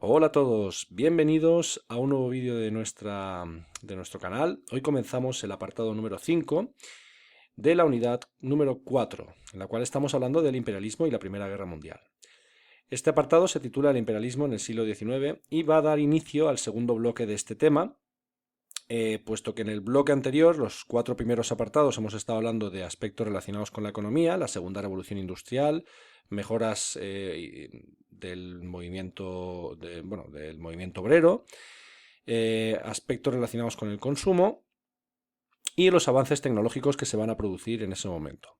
Hola a todos, bienvenidos a un nuevo vídeo de nuestro canal. Hoy comenzamos el apartado número 5 de la unidad número 4, en la cual estamos hablando del imperialismo y la Primera Guerra Mundial. Este apartado se titula El imperialismo en el siglo XIX y va a dar inicio al segundo bloque de este tema, puesto que en el bloque anterior, los 4 primeros apartados, hemos estado hablando de aspectos relacionados con la economía, la segunda revolución industrial, mejoras del movimiento, del movimiento obrero, aspectos relacionados con el consumo y los avances tecnológicos que se van a producir en ese momento.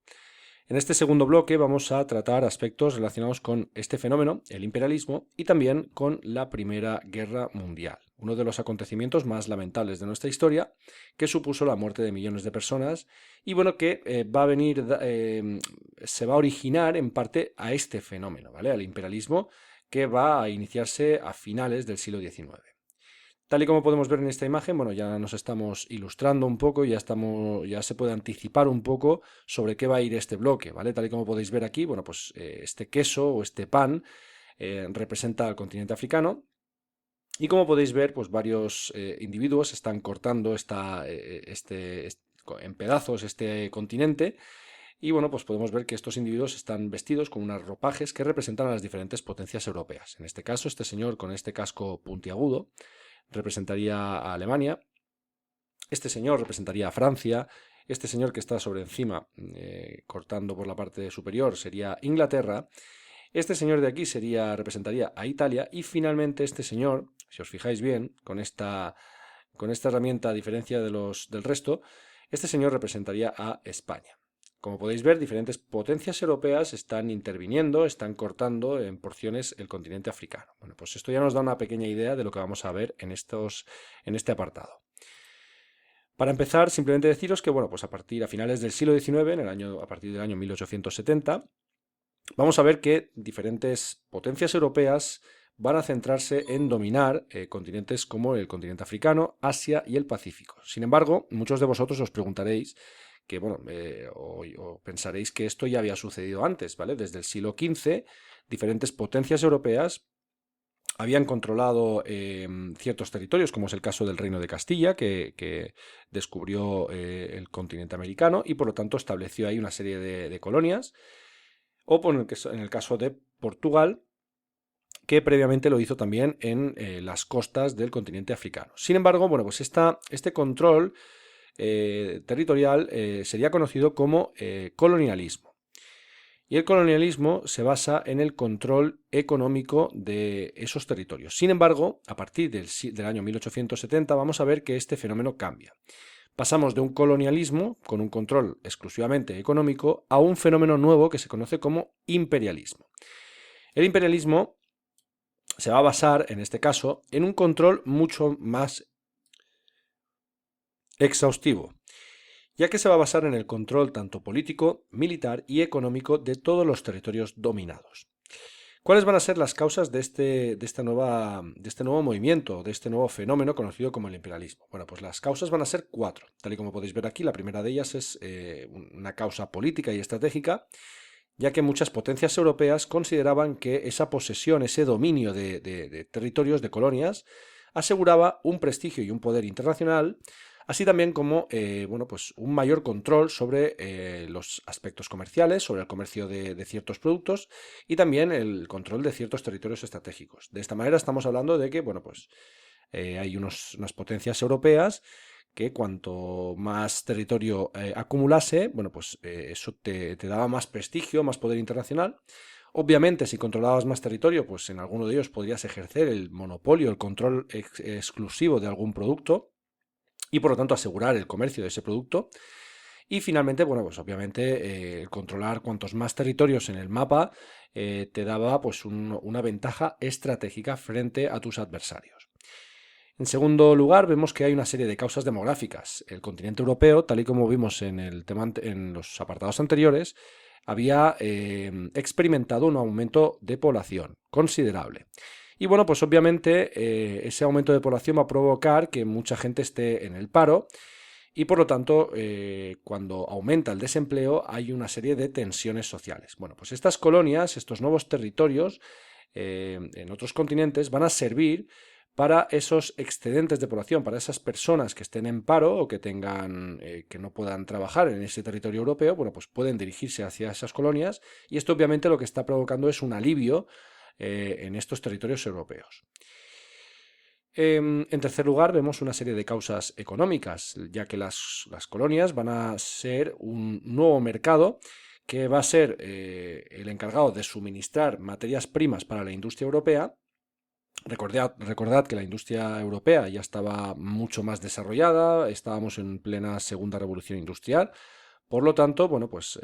En este segundo bloque vamos a tratar aspectos relacionados con este fenómeno, el imperialismo, y también con la Primera Guerra Mundial, uno de los acontecimientos más lamentables de nuestra historia, que supuso la muerte de millones de personas y bueno, que se va a originar en parte a este fenómeno, ¿vale? Al imperialismo que va a iniciarse a finales del siglo XIX. Tal y como podemos ver en esta imagen, bueno, ya nos estamos ilustrando un poco, ya se puede anticipar un poco sobre qué va a ir este bloque, ¿vale? Tal y como podéis ver aquí, bueno, pues este queso o este pan representa al continente africano. Y como podéis ver, pues varios individuos están cortando en pedazos este continente. Y bueno, pues podemos ver que estos individuos están vestidos con unos ropajes que representan a las diferentes potencias europeas. En este caso, este señor con este casco puntiagudo representaría a Alemania, este señor representaría a Francia, este señor que está sobre encima, cortando por la parte superior, sería Inglaterra, este señor de aquí representaría a Italia y finalmente este señor, si os fijáis bien, con esta herramienta a diferencia del resto, este señor representaría a España. Como podéis ver, diferentes potencias europeas están interviniendo, están cortando en porciones el continente africano. Bueno, pues esto ya nos da una pequeña idea de lo que vamos a ver en este apartado. Para empezar, simplemente deciros que, bueno, pues a finales del siglo XIX, a partir del año 1870, vamos a ver que diferentes potencias europeas van a centrarse en dominar continentes como el continente africano, Asia y el Pacífico. Sin embargo, muchos de vosotros os preguntaréis que, bueno, o pensaréis que esto ya había sucedido antes, ¿vale? Desde el siglo XV, diferentes potencias europeas habían controlado ciertos territorios, como es el caso del Reino de Castilla, que descubrió el continente americano y por lo tanto estableció ahí una serie de colonias, o en el caso de Portugal, que previamente lo hizo también en las costas del continente africano. Sin embargo, bueno, pues este control territorial sería conocido como colonialismo. Y el colonialismo se basa en el control económico de esos territorios. Sin embargo, a partir del año 1870 vamos a ver que este fenómeno cambia. Pasamos de un colonialismo con un control exclusivamente económico a un fenómeno nuevo que se conoce como imperialismo. El imperialismo se va a basar, en este caso, en un control mucho más exhaustivo, ya que se va a basar en el control tanto político, militar y económico de todos los territorios dominados. ¿Cuáles van a ser las causas de este nuevo movimiento, de este nuevo fenómeno conocido como el imperialismo? Bueno, pues las causas van a ser 4. Tal y como podéis ver aquí, la primera de ellas es una causa política y estratégica, ya que muchas potencias europeas consideraban que esa posesión, ese dominio de territorios, de colonias, aseguraba un prestigio y un poder internacional, así también como pues un mayor control sobre los aspectos comerciales, sobre el comercio de ciertos productos y también el control de ciertos territorios estratégicos. De esta manera estamos hablando de que hay unas potencias europeas que cuanto más territorio acumulase, bueno, pues eso te daba más prestigio, más poder internacional. Obviamente, si controlabas más territorio, pues en alguno de ellos podrías ejercer el monopolio, el control exclusivo de algún producto y por lo tanto asegurar el comercio de ese producto. Y finalmente, bueno, pues obviamente controlar cuantos más territorios en el mapa te daba pues una ventaja estratégica frente a tus adversarios. En segundo lugar, vemos que hay una serie de causas demográficas. El continente europeo, tal y como vimos en los apartados anteriores, había experimentado un aumento de población considerable. Y bueno, pues obviamente ese aumento de población va a provocar que mucha gente esté en el paro y por lo tanto cuando aumenta el desempleo hay una serie de tensiones sociales. Bueno, pues estas colonias, estos nuevos territorios, en otros continentes van a servir para esos excedentes de población, para esas personas que estén en paro o que tengan, que no puedan trabajar en ese territorio europeo, bueno, pues pueden dirigirse hacia esas colonias y esto obviamente lo que está provocando es un alivio en estos territorios europeos. En tercer lugar, vemos una serie de causas económicas, ya que las colonias van a ser un nuevo mercado que va a ser el encargado de suministrar materias primas para la industria europea. Recordad que la industria europea ya estaba mucho más desarrollada, estábamos en plena segunda revolución industrial, por lo tanto, bueno, pues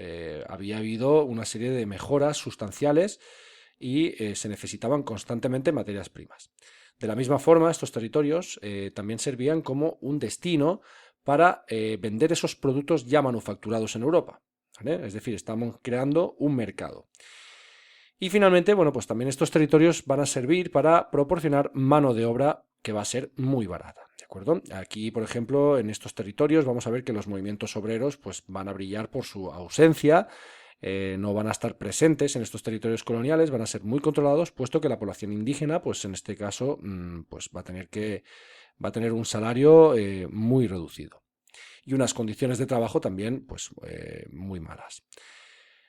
había habido una serie de mejoras sustanciales y se necesitaban constantemente materias primas. De la misma forma, estos territorios también servían como un destino para vender esos productos ya manufacturados en Europa, ¿vale? Es decir, estamos creando un mercado. Y finalmente, bueno, pues también estos territorios van a servir para proporcionar mano de obra que va a ser muy barata, ¿de acuerdo? Aquí, por ejemplo, en estos territorios vamos a ver que los movimientos obreros pues, van a brillar por su ausencia, no van a estar presentes en estos territorios coloniales, van a ser muy controlados, puesto que la población indígena, pues en este caso, pues va a tener un salario muy reducido y unas condiciones de trabajo también, pues muy malas.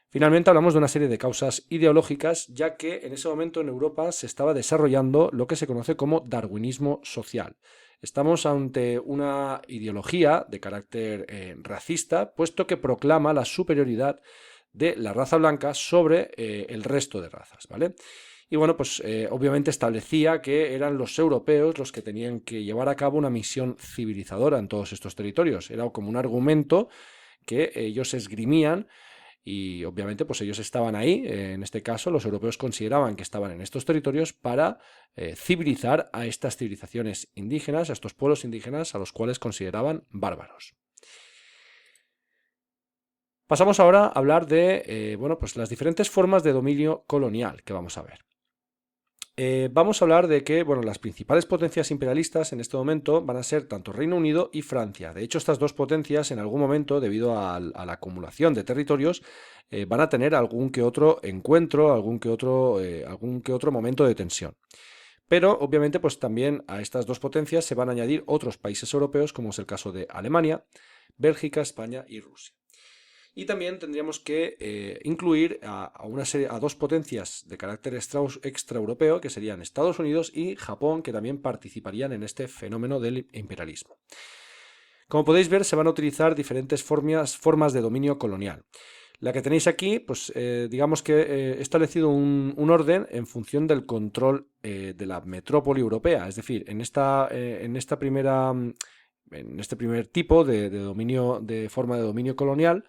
Finalmente hablamos de una serie de causas ideológicas, ya que en ese momento en Europa se estaba desarrollando lo que se conoce como darwinismo social. Estamos ante una ideología de carácter racista, puesto que proclama la superioridad de la raza blanca sobre el resto de razas, ¿vale? Y bueno, pues obviamente establecía que eran los europeos los que tenían que llevar a cabo una misión civilizadora en todos estos territorios. Era como un argumento que ellos esgrimían. Y obviamente pues ellos estaban ahí, en este caso los europeos consideraban que estaban en estos territorios para civilizar a estas civilizaciones indígenas, a estos pueblos indígenas a los cuales consideraban bárbaros. Pasamos ahora a hablar de bueno, pues las diferentes formas de dominio colonial que vamos a ver. Vamos a hablar de que bueno, las principales potencias imperialistas en este momento van a ser tanto Reino Unido y Francia. De hecho, estas dos potencias en algún momento, debido a la acumulación de territorios, van a tener algún que otro encuentro, algún que otro momento de tensión. Pero obviamente pues también a estas dos potencias se van a añadir otros países europeos, como es el caso de Alemania, Bélgica, España y Rusia. Y también tendríamos que incluir a dos potencias de carácter extraeuropeo, que serían Estados Unidos y Japón, que también participarían en este fenómeno del imperialismo. Como podéis ver, se van a utilizar diferentes formas de dominio colonial. La que tenéis aquí, pues digamos que he establecido un orden en función del control de la metrópoli europea. Es decir, en este primer tipo de forma de dominio colonial,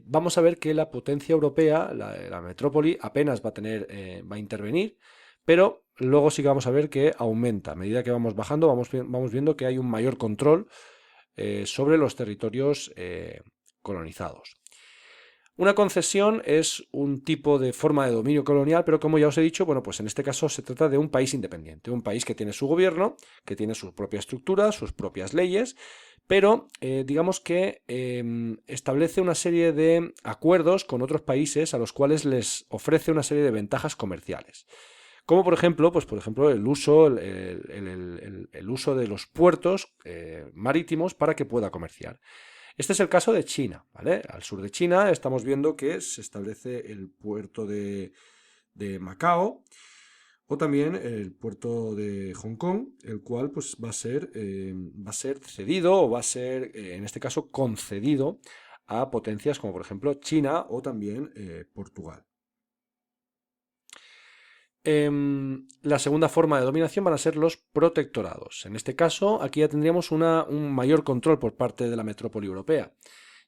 vamos a ver que la potencia europea, la metrópoli, apenas va a intervenir, pero luego sí que vamos a ver que aumenta. A medida que vamos bajando, vamos viendo que hay un mayor control sobre los territorios colonizados. Una concesión es un tipo de forma de dominio colonial, pero como ya os he dicho, bueno, pues en este caso se trata de un país independiente, un país que tiene su gobierno, que tiene su propia estructura, sus propias leyes, pero digamos que establece una serie de acuerdos con otros países a los cuales les ofrece una serie de ventajas comerciales. Como por ejemplo, el uso de los puertos marítimos para que pueda comerciar. Este es el caso de China, ¿vale? Al sur de China estamos viendo que se establece el puerto de Macao o también el puerto de Hong Kong, el cual pues, va a ser cedido o va a ser, en este caso, concedido a potencias como por ejemplo China o también Portugal. La segunda forma de dominación van a ser los protectorados. En este caso, aquí ya tendríamos un mayor control por parte de la metrópoli europea,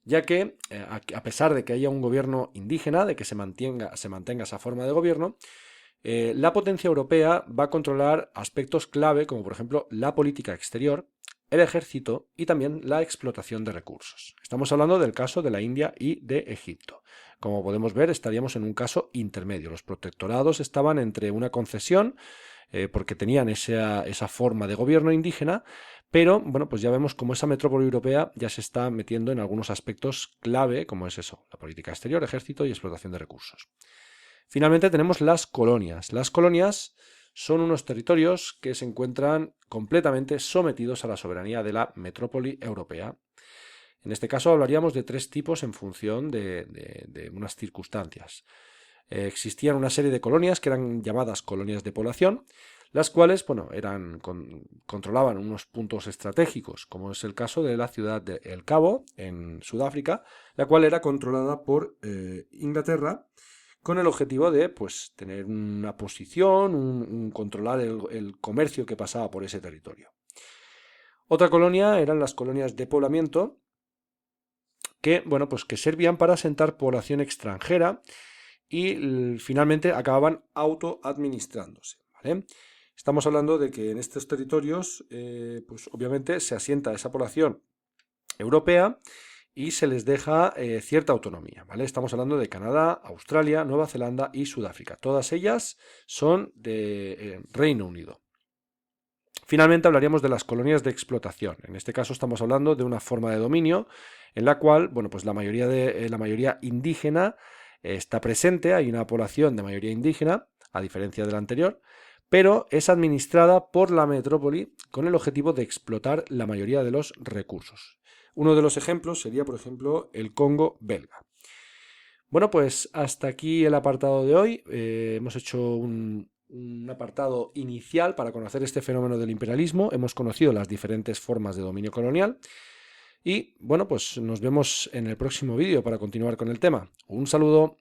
ya que a pesar de que haya un gobierno indígena, de que se mantenga esa forma de gobierno, la potencia europea va a controlar aspectos clave como por ejemplo la política exterior, el ejército y también la explotación de recursos. Estamos hablando del caso de la India y de Egipto. Como podemos ver, estaríamos en un caso intermedio. Los protectorados estaban entre una concesión, porque tenían esa forma de gobierno indígena, pero bueno, pues ya vemos cómo esa metrópoli europea ya se está metiendo en algunos aspectos clave, como es eso, la política exterior, ejército y explotación de recursos. Finalmente tenemos las colonias. Las colonias son unos territorios que se encuentran completamente sometidos a la soberanía de la metrópoli europea. En este caso hablaríamos de 3 tipos en función de unas circunstancias. Existían una serie de colonias que eran llamadas colonias de población, las cuales, bueno, controlaban unos puntos estratégicos, como es el caso de la ciudad de El Cabo, en Sudáfrica, la cual era controlada por Inglaterra, con el objetivo de, pues, tener una posición, controlar el comercio que pasaba por ese territorio. Otra colonia eran las colonias de poblamiento, que, bueno, pues que servían para asentar población extranjera y finalmente acababan autoadministrándose, ¿vale? Estamos hablando de que en estos territorios, pues obviamente se asienta esa población europea y se les deja cierta autonomía, ¿vale? Estamos hablando de Canadá, Australia, Nueva Zelanda y Sudáfrica. Todas ellas son de Reino Unido. Finalmente hablaríamos de las colonias de explotación. En este caso estamos hablando de una forma de dominio en la cual, bueno, pues la mayoría indígena está presente, hay una población de mayoría indígena, a diferencia de la anterior, pero es administrada por la metrópoli con el objetivo de explotar la mayoría de los recursos. Uno de los ejemplos sería, por ejemplo, el Congo belga. Bueno, pues hasta aquí el apartado de hoy. Hemos hecho un apartado inicial para conocer este fenómeno del imperialismo. Hemos conocido las diferentes formas de dominio colonial. Y bueno, pues nos vemos en el próximo vídeo para continuar con el tema. Un saludo.